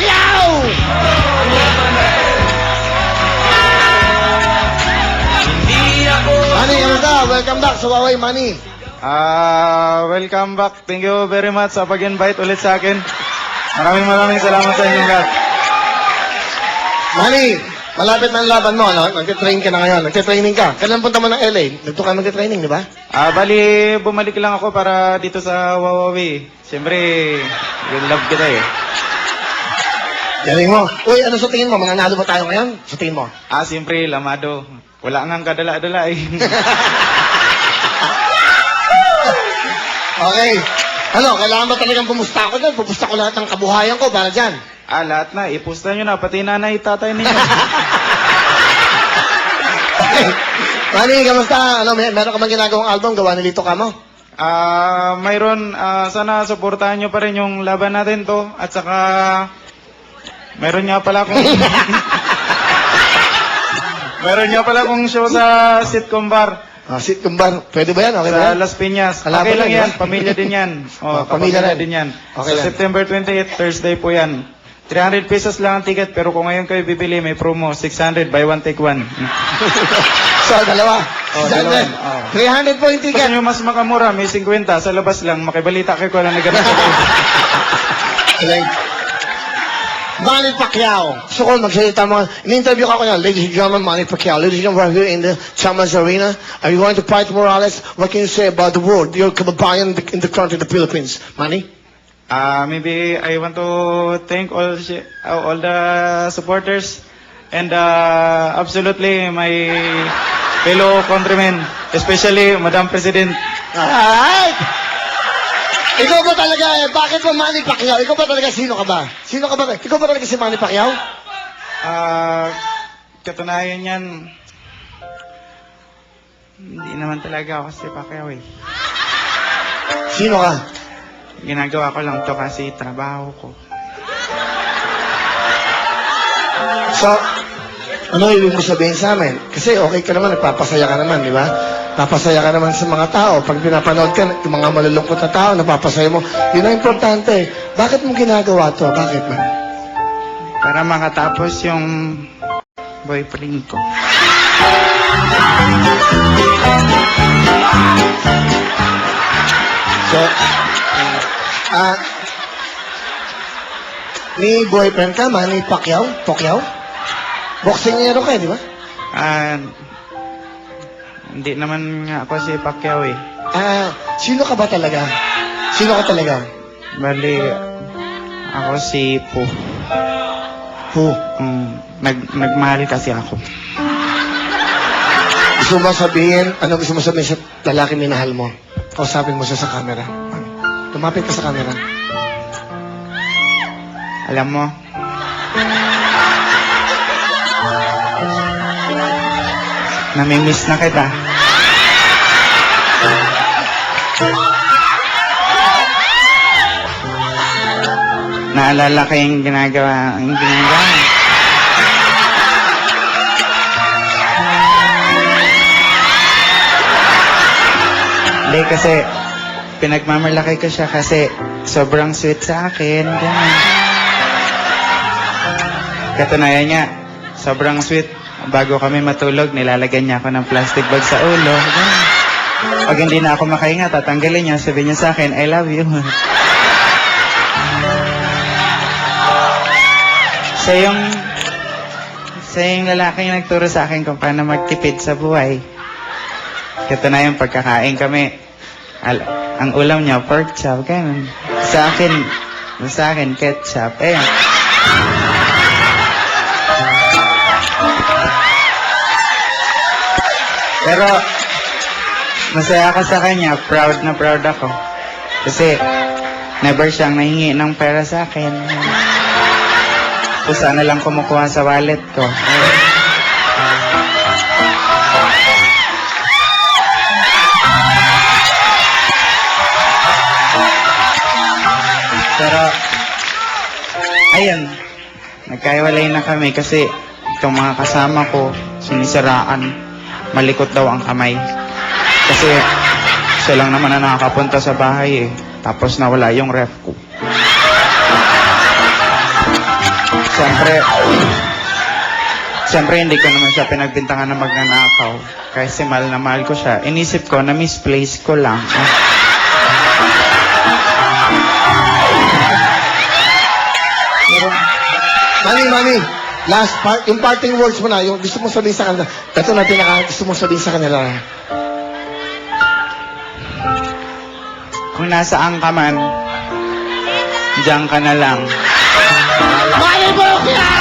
Pacquiao! Manny, kamusta? Welcome back sa Huawei, Manny. Welcome back. Thank you very much sa pag-invite ulit sa akin. Maraming salamat sa inyong lahat. Manny, malapit na ang laban mo, ano? Nagtitrain ka na ngayon. Nagtitraining ka. Kailan punta mo ng LA? Nagto ka magtitraining, di ba? Bali, bumalik lang ako para dito sa Huawei. Siyempre, yung love kita eh. Galing mo. Uy, ano sa tingin mo? Mananalo ba tayo ngayon? Sa tingin mo? Siyempre, lamado. Wala ngang kadala-dala eh. Okay. Ano, kailangan ba talagang pumusta ako dyan? Pupusta ko lahat ng kabuhayan ko para dyan. Lahat na. Ipusta nyo na. Pati nanay, tatay ninyo. Okay. Manny, kamusta? Ano, meron ka bang ginagawang album? Gawa ni Lito Camo? Mayroon, sana suportahan nyo pa rin yung laban natin to. At saka, mayroon nga pala akong... Meron nga pala akong show sa sitcom bar. Sitcom bar. Pwede ba yan? Okay ba Sa yan? Las Piñas. Kalaban Okay lang yan, yan. di ba? Pamilya din yan. Pamilya rin. din yan. Okay Sa lang. September 28, Thursday po yan. 300 pesos lang ang ticket, pero kung ngayon kayo bibili, may promo, 600, buy one, take one. So, dalawa. Dalawa. 300 po yung Gusto ticket. nyo mas makamura, may 50, sa labas lang, makibalita kayo ko lang na ganun. Galing. Manny Pacquiao. Gusto ko magsalita mo. In-interview ka ko yan. Ladies and gentlemen, Manny Pacquiao. Ladies and gentlemen, we're here in the Chamas Arena. Are you going to fight Morales? What can you say about the world? You're kababayan in the country, the Philippines. Manny? Maybe I want to thank all the supporters and absolutely my fellow countrymen, especially Madam President. Alright! Ikaw ba talaga bakit mo Manny Pacquiao? Ikaw ba talaga sino ka ba? Sino ka ba? Ikaw ba talaga si Manny Pacquiao? Katunayan yan, hindi naman talaga ako si Pacquiao eh. Sino ka? Ginagawa ko lang to kasi trabaho ko. So, ano ibig mo sabihin sa amin? Kasi okay ka naman, nagpapasaya ka naman, di ba? Napasaya ka naman sa mga tao. Pag pinapanood ka, yung mga malulungkot na tao, napapasaya mo. Yun ang importante. Bakit mo ginagawa to? Bakit man? Para makatapos yung boyfriend ko. So, may boyfriend ka, Manny Pacquiao? Boxingero ka, di ba? Hindi naman nga ako si Pacquiao eh. Sino ka ba talaga? Sino ka talaga? Bali, ako si Po. Who? Nagmahal kasi ako. Gusto mo sabihin, ano gusto mo sabihin sa lalaki minahal mo? Kausapin mo siya sa camera. Lumapit ka sa camera. Alam mo, namimiss na kita. Naalala ko yung ginagawa. Hindi kasi, pinagmamalaki ko siya kasi sobrang sweet sa akin. Ganun. Katunayan niya, sobrang sweet. Bago kami matulog, nilalagyan niya ako ng plastic bag sa ulo. Ganun. Pag hindi na ako makahinga, tatanggalin niya, sabihin niya sa akin, I love you. Siya yung lalaking nagturo sa akin kung paano magtipid sa buhay. Katunayan, pagkakain kami, ang ulam niya, pork chop, ganun. Sa akin, ketchup. Ayan. Pero, masaya ako sa kanya. Proud na proud ako. Kasi, never siyang nahingi ng pera sa akin. Kung sana lang kumukuha sa wallet ko. Pero, ayun, nagkaiwalay na kami kasi itong mga kasama ko, sinisiraan, malikot daw ang kamay. Kasi, siya lang naman na nakakapunta sa bahay eh. Tapos nawala yung ref ko. Siyempre, hindi ko naman siya pinagbintangan na magnanakaw. Kasi mahal na mahal ko siya. Inisip ko na misplace ko lang. Mami, last part, yung parting words mo na, yung gusto mo sabihin sa kanila. Ito na pinaka gusto mo sabihin sa kanila. Kung nasaan ka man, diyan ka na lang. Manny Pacquiao!